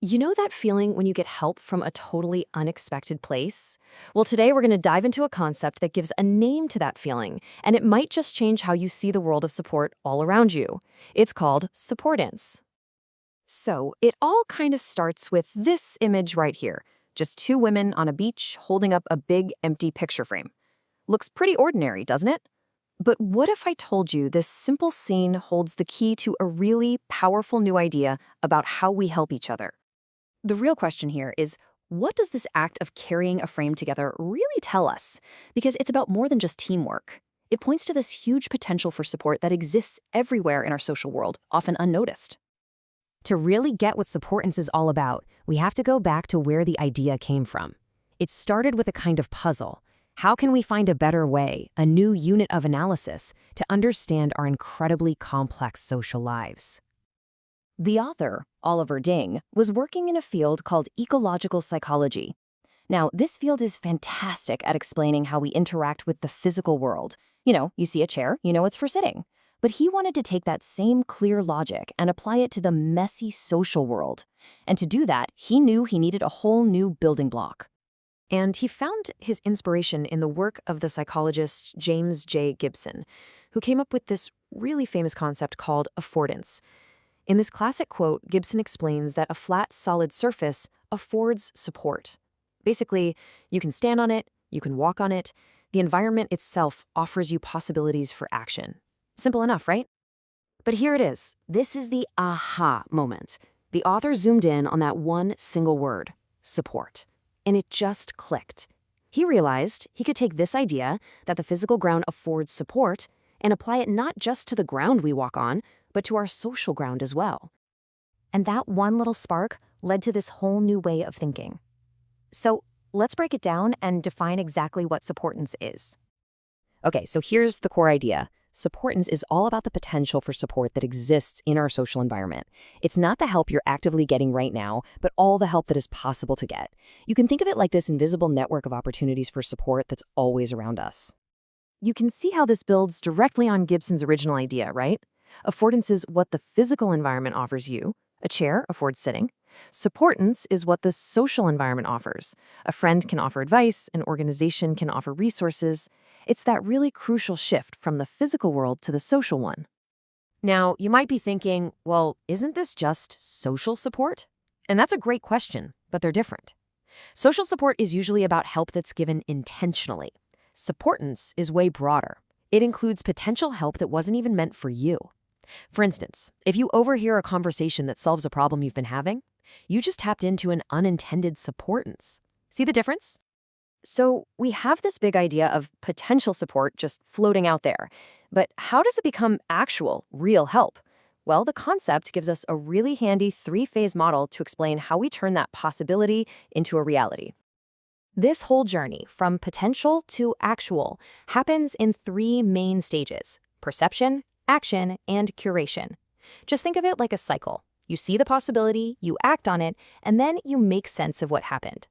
You know that feeling when you get help from a totally unexpected place? Well, today we're going to dive into a concept that gives a name to that feeling, and it might just change how you see the world of support all around you. It's called Supportance. So, it all kind of starts with this image right here. Just two women on a beach holding up a big empty picture frame. Looks pretty ordinary, doesn't it? But what if I told you this simple scene holds the key to a really powerful new idea about how we help each other? The real question here is, what does this act of carrying a frame together really tell us? Because it's about more than just teamwork. It points to this huge potential for support that exists everywhere in our social world, often unnoticed. To really get what Supportance is all about, we have to go back to where the idea came from. It started with a kind of puzzle. How can we find a better way, a new unit of analysis, to understand our incredibly complex social lives? The author, Oliver Ding, was working in a field called ecological psychology. Now, this field is fantastic at explaining how we interact with the physical world. You see a chair, you know it's for sitting. But he wanted to take that same clear logic and apply it to the messy social world. And to do that, he knew he needed a whole new building block. And he found his inspiration in the work of the psychologist James J. Gibson, who came up with this really famous concept called affordance. In this classic quote, Gibson explains that a flat, solid surface affords support. Basically, you can stand on it, you can walk on it. The environment itself offers you possibilities for action. Simple enough, right? But here it is. This is the aha moment. The author zoomed in on that one single word, support. And it just clicked. He realized he could take this idea that the physical ground affords support and apply it not just to the ground we walk on, but to our social ground as well. And that one little spark led to this whole new way of thinking. So let's break it down and define exactly what supportance is. Okay, so here's the core idea. Supportance is all about the potential for support that exists in our social environment. It's not the help you're actively getting right now, but all the help that is possible to get. You can think of it like this invisible network of opportunities for support that's always around us. You can see how this builds directly on Gibson's original idea, right? Affordance is what the physical environment offers you. A chair affords sitting. Supportance is what the social environment offers. A friend can offer advice, an organization can offer resources. It's that really crucial shift from the physical world to the social one. Now, you might be thinking, well, isn't this just social support? And that's a great question, but they're different. Social support is usually about help that's given intentionally. Supportance is way broader. It includes potential help that wasn't even meant for you. For instance, if you overhear a conversation that solves a problem you've been having, you just tapped into an unintended supportance. See the difference? So we have this big idea of potential support just floating out there. But how does it become actual, real help? Well, the concept gives us a really handy three-phase model to explain how we turn that possibility into a reality. This whole journey, from potential to actual, happens in three main stages: perception, action, and curation. Just think of it like a cycle. You see the possibility, you act on it, and then you make sense of what happened.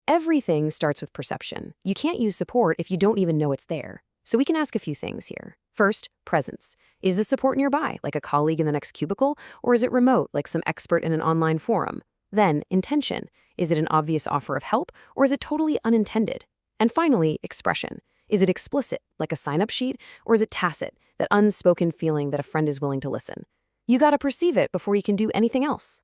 Everything starts with perception. You can't use support if you don't even know it's there. So we can ask a few things here. First, presence. Is the support nearby, like a colleague in the next cubicle, or is it remote, like some expert in an online forum? Then, intention. Is it an obvious offer of help, or is it totally unintended? And finally, expression. Is it explicit, like a sign-up sheet, or is it tacit, that unspoken feeling that a friend is willing to listen? You gotta perceive it before you can do anything else.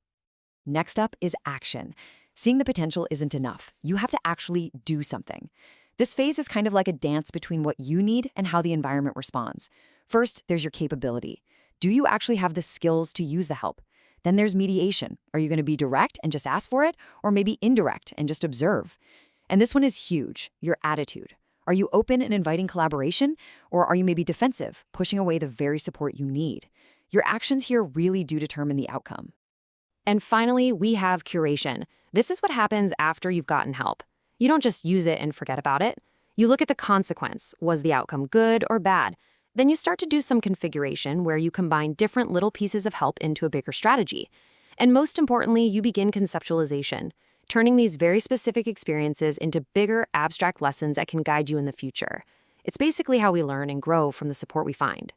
Next up is action. Seeing the potential isn't enough. You have to actually do something. This phase is kind of like a dance between what you need and how the environment responds. First, there's your capability. Do you actually have the skills to use the help? Then there's mediation. Are you going to be direct and just ask for it, or maybe indirect and just observe? And this one is huge, your attitude. Are you open and inviting collaboration, or are you maybe defensive, pushing away the very support you need? Your actions here really do determine the outcome. And finally, we have curation. This is what happens after you've gotten help. You don't just use it and forget about it. You look at the consequence. Was the outcome good or bad? Then you start to do some configuration where you combine different little pieces of help into a bigger strategy. And most importantly, you begin conceptualization, turning these very specific experiences into bigger, abstract lessons that can guide you in the future. It's basically how we learn and grow from the support we find.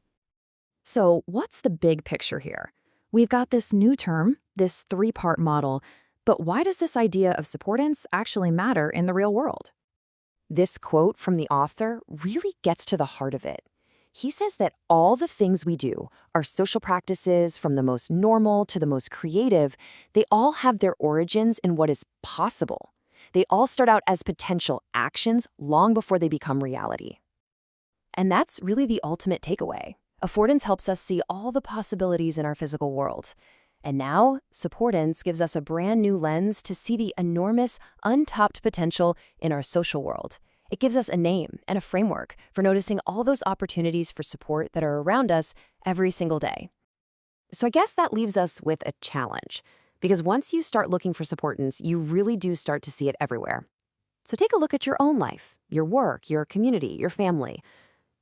So what's the big picture here? We've got this new term, this three-part model, But why does this idea of supportance actually matter in the real world? This quote from the author really gets to the heart of it. He says that all the things we do, our social practices, from the most normal to the most creative, they all have their origins in what is possible. They all start out as potential actions long before they become reality. And that's really the ultimate takeaway. Affordance helps us see all the possibilities in our physical world. And now, Supportance gives us a brand new lens to see the enormous, untapped potential in our social world. It gives us a name and a framework for noticing all those opportunities for support that are around us every single day. So I guess that leaves us with a challenge, because once you start looking for supportance, you really do start to see it everywhere. So take a look at your own life, your work, your community, your family.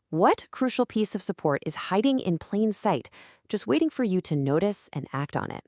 What crucial piece of support is hiding in plain sight, just waiting for you to notice and act on it?